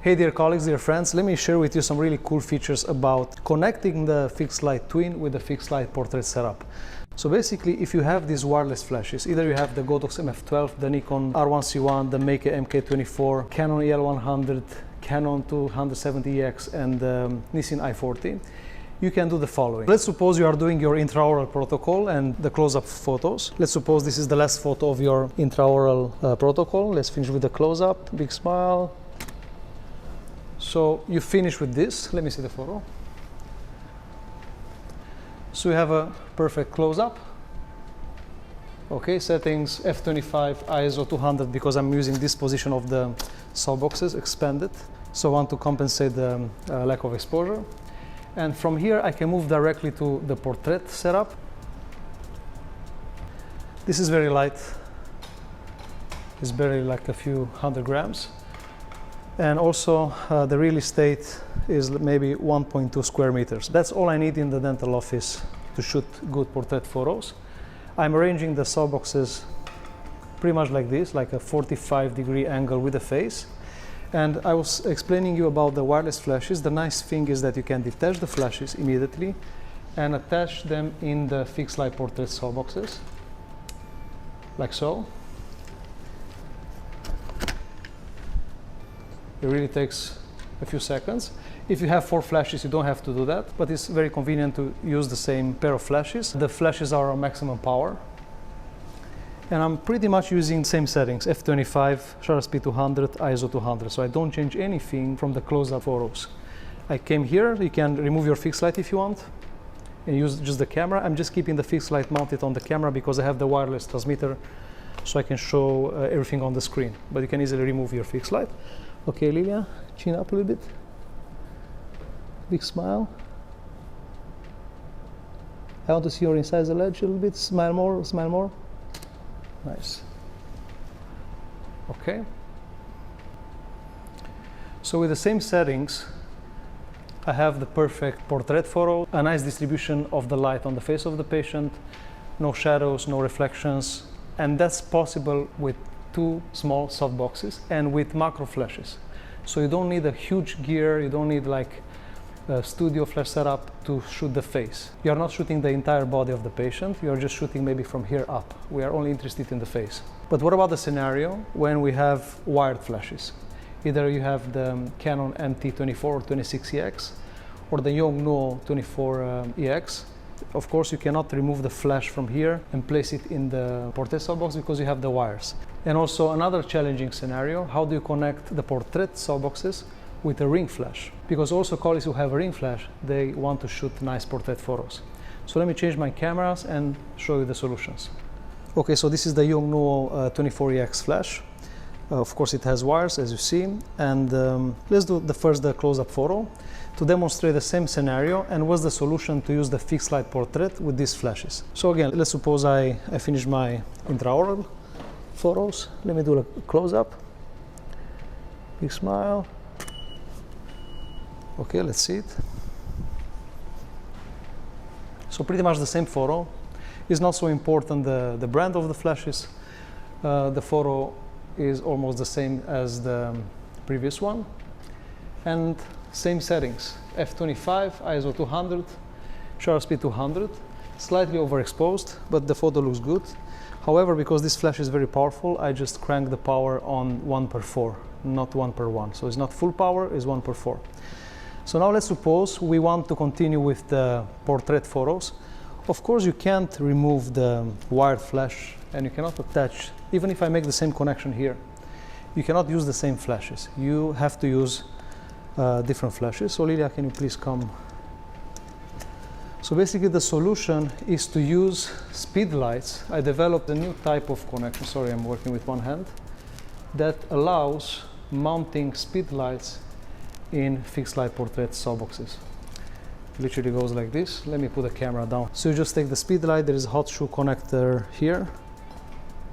Hey dear colleagues, dear friends, let me share with you some really cool features about connecting the Fixlite Twin with the Fixlite Portrait setup. So basically, if you have these wireless flashes, either you have the Godox MF12, the Nikon R1C1, the Meike MK24, Canon EL100, Canon 270EX and the Nissin i40, you can do the following. Let's suppose you are doing your intraoral protocol and the close-up photos. Let's suppose this is the last photo of your intraoral protocol. Let's finish with the close-up, big smile. So you finish with this. Let me see the photo. So you have a perfect close-up. Okay, settings f25, ISO 200 because I'm using this position of the softboxes expanded. So I want to compensate the lack of exposure. And from here I can move directly to the portrait setup. This is very light. It's barely like a few 100 grams. And also the real estate is maybe 1.2 square meters. That's all I need in the dental office to shoot good portrait photos. I'm arranging the softboxes pretty much like this, like a 45-degree angle with the face. And I was explaining you about the wireless flashes. The nice thing is that you can detach the flashes immediately and attach them in the Fixlite Portrait softboxes, like so. It really takes a few seconds. If you have 4 flashes, you don't have to do that, but it's very convenient to use the same pair of flashes. The flashes are on maximum power. And I'm pretty much using the same settings, f25, shutter speed 200, ISO 200, so I don't change anything from the close-up photos. I came here, you can remove your Fixlite if you want, and use just the camera. I'm just keeping the Fixlite mounted on the camera because I have the wireless transmitter, so I can show everything on the screen, but you can easily remove your Fixlite. Okay, Lilia, chin up a little bit. Big smile. I want to see your incisor ledge a little bit. Smile more, smile more. Nice. Okay. So with the same settings, I have the perfect portrait photo, a nice distribution of the light on the face of the patient, no shadows, no reflections, and that's possible with 2 small softboxes and with macro flashes. So you don't need a huge gear, you don't need like a studio flash setup to shoot the face. You are not shooting the entire body of the patient, you are just shooting maybe from here up. We are only interested in the face. But what about the scenario when we have wired flashes? Either you have the Canon MT 24 or 26EX or the Yongnuo 24EX. Of course, you cannot remove the flash from here and place it in the portrait softbox because you have the wires. And also another challenging scenario, how do you connect the portrait softboxes with a ring flash? Because also colleagues who have a ring flash, they want to shoot nice portrait photos. So let me change my cameras and show you the solutions. Okay, so this is the Yongnuo 24EX flash. Of course, it has wires, as you see. And let's do the close-up photo to demonstrate the same scenario and what's the solution to use the Fixlite Portrait with these flashes. So again, let's suppose I finish my intraoral photos. Let me do a close-up. Big smile. Okay, let's see it. So pretty much the same photo. It's not so important the brand of the flashes. The photo is almost the same as the previous one. And same settings, f25, ISO 200, shutter speed 200, slightly overexposed, but the photo looks good. However, because this flash is very powerful, I just crank the power on 1/4, not 1/1. So it's not full power, it's 1/4. So now let's suppose we want to continue with the portrait photos. Of course, you can't remove the wired flash and you cannot attach, even if I make the same connection here, you cannot use the same flashes. You have to use different flashes. So Lilia, can you please come? So basically the solution is to use Speedlites. I developed a new type of connection, sorry I'm working with one hand, that allows mounting Speedlites in Fixlite Portrait softboxes. Literally goes like this. Let me put the camera down. So you just take the Speedlite, there is a hot shoe connector here,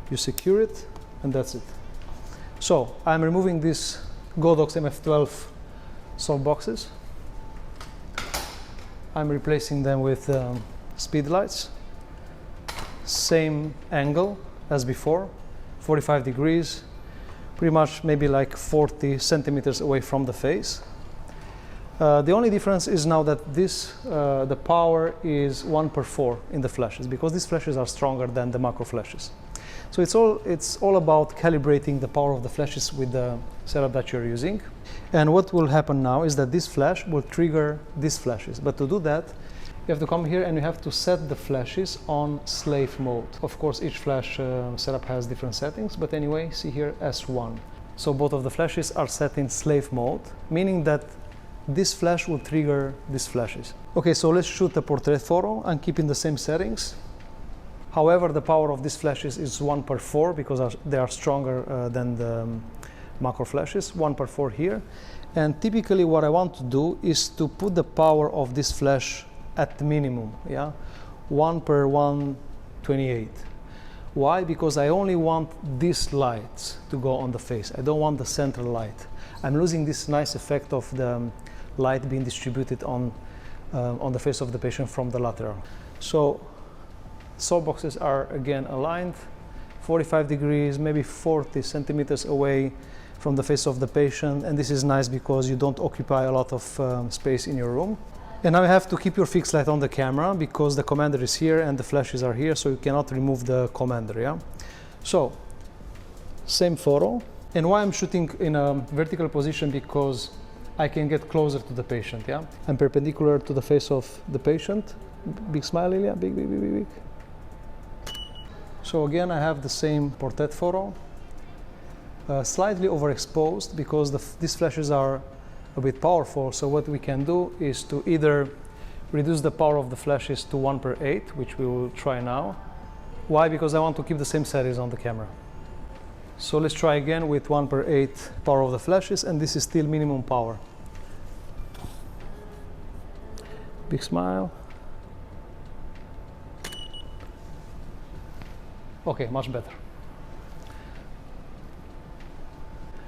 you secure it, and that's it. So I'm removing this Godox MF12 softboxes. I'm replacing them with Speedlites. Same angle as before, 45 degrees, pretty much maybe like 40 centimeters away from the face. The only difference is now that this, the power is 1/4 in the flashes, because these flashes are stronger than the macro flashes. So it's all about calibrating the power of the flashes with the setup that you're using. And what will happen now is that this flash will trigger these flashes. But to do that, you have to come here and you have to set the flashes on slave mode. Of course, each flash setup has different settings, but anyway, see here S1. So both of the flashes are set in slave mode, meaning that this flash will trigger these flashes. Okay, so let's shoot a portrait photo and keep in the same settings. However, the power of these flashes is 1/4 because they are stronger than the macro flashes, 1/4 here. And typically what I want to do is to put the power of this flash at the minimum, yeah, 1/128. Why? Because I only want these lights to go on the face. I don't want the central light. I'm losing this nice effect of the light being distributed on the face of the patient from the lateral. So softboxes are again aligned 45 degrees, maybe 40 centimeters away from the face of the patient, and this is nice because you don't occupy a lot of space in your room. And now you have to keep your Fixlite on the camera because the commander is here and the flashes are here, so you cannot remove the commander, yeah? So, same photo. And why I'm shooting in a vertical position? Because I can get closer to the patient, yeah? I'm perpendicular to the face of the patient. Big smile, Ilya, big, big, big, big, big. So again, I have the same portrait photo. Slightly overexposed because these flashes are a bit powerful. So what we can do is to either reduce the power of the flashes to 1/8, which we will try now. Why? Because I want to keep the same settings on the camera. So let's try again with 1/8 power of the flashes, and this is still minimum power. Big smile. Okay, much better.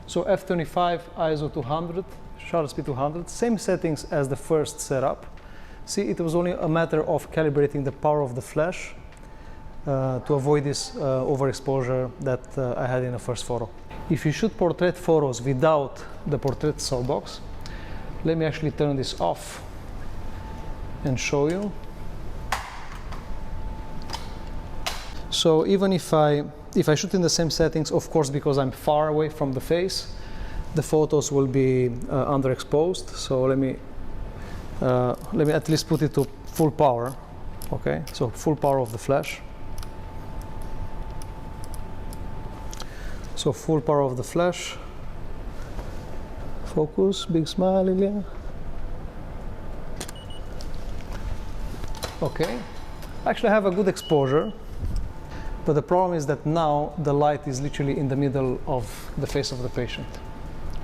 So f25, ISO 200, shutter speed 200, same settings as the first setup. See, it was only a matter of calibrating the power of the flash to avoid this overexposure that I had in the first photo. If you shoot portrait photos without the portrait softbox, let me actually turn this off and show you. So even if I shoot in the same settings, of course, because I'm far away from the face, the photos will be underexposed. So let me at least put it to full power. Okay, so full power of the flash. So full power of the flash. Focus, big smile, Ilya. Okay, actually I have a good exposure. But the problem is that now the light is literally in the middle of the face of the patient.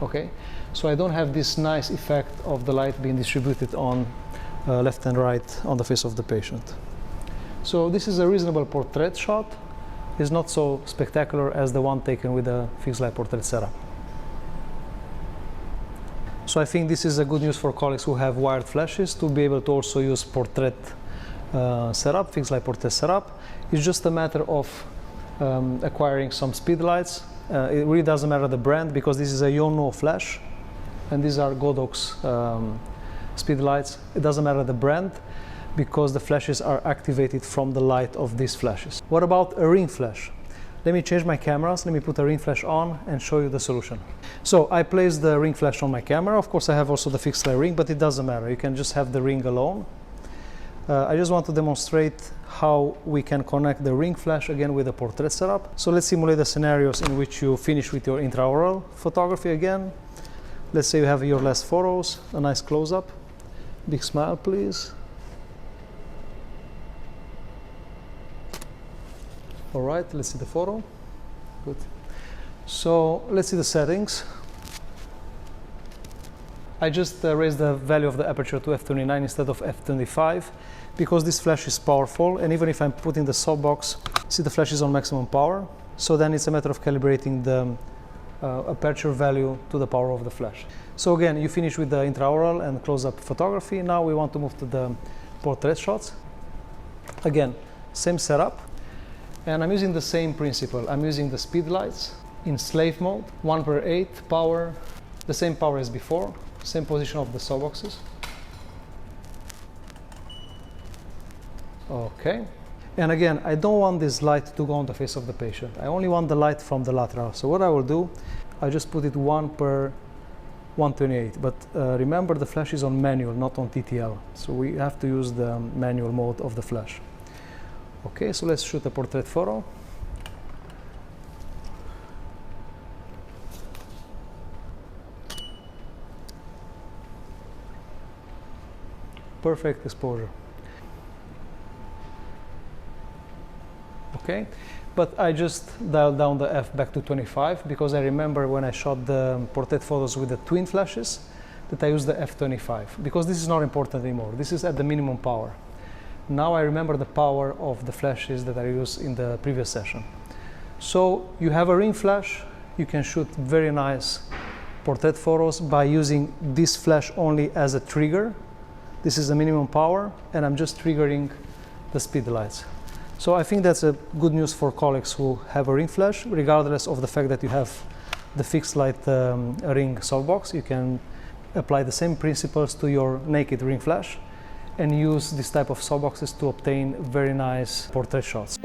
Okay, so I don't have this nice effect of the light being distributed on left and right on the face of the patient. So this is a reasonable portrait shot. It's not so spectacular as the one taken with the Fixlite Portrait setup. So I think this is a good news for colleagues who have wired flashes to be able to also use portrait setup, Fixlite Portrait setup. It's just a matter of acquiring some Speedlites. It really doesn't matter the brand because this is a Yongnuo flash and these are Godox Speedlites. It doesn't matter the brand because the flashes are activated from the light of these flashes. What about a ring flash? Let me change my cameras. Let me put a ring flash on and show you the solution. So I placed the ring flash on my camera. Of course, I have also the Fixlite ring, but it doesn't matter. You can just have the ring alone. I just want to demonstrate how we can connect the ring flash again with the portrait setup. So let's simulate the scenarios in which you finish with your intraoral photography again. Let's say you have your last photos, a nice close-up. Big smile, please. All right, let's see the photo. Good. So let's see the settings. I just raised the value of the aperture to f29 instead of f25 because this flash is powerful, and even if I'm putting the softbox, see the flash is on maximum power. So then it's a matter of calibrating the aperture value to the power of the flash. So again, you finish with the intraoral and close-up photography. Now we want to move to the portrait shots. Again, same setup, and I'm using the same principle. I'm using the Speedlites in slave mode, 1/8 power, the same power as before, same position of the softboxes. Okay. And again, I don't want this light to go on the face of the patient. I only want the light from the lateral. So what I will do, I just put it 1/128. But remember, the flash is on manual, not on TTL. So we have to use the manual mode of the flash. Okay, so let's shoot a portrait photo. Perfect exposure. Okay, but I just dialed down the f back to 25 because I remember when I shot the portrait photos with the twin flashes that I used the f25 because this is not important anymore. This is at the minimum power. Now I remember the power of the flashes that I used in the previous session. So you have a ring flash, you can shoot very nice portrait photos by using this flash only as a trigger. This is the minimum power and I'm just triggering the Speedlites. So I think that's a good news for colleagues who have a ring flash, regardless of the fact that you have the Fixlite ring softbox. You can apply the same principles to your naked ring flash and use this type of softboxes to obtain very nice portrait shots.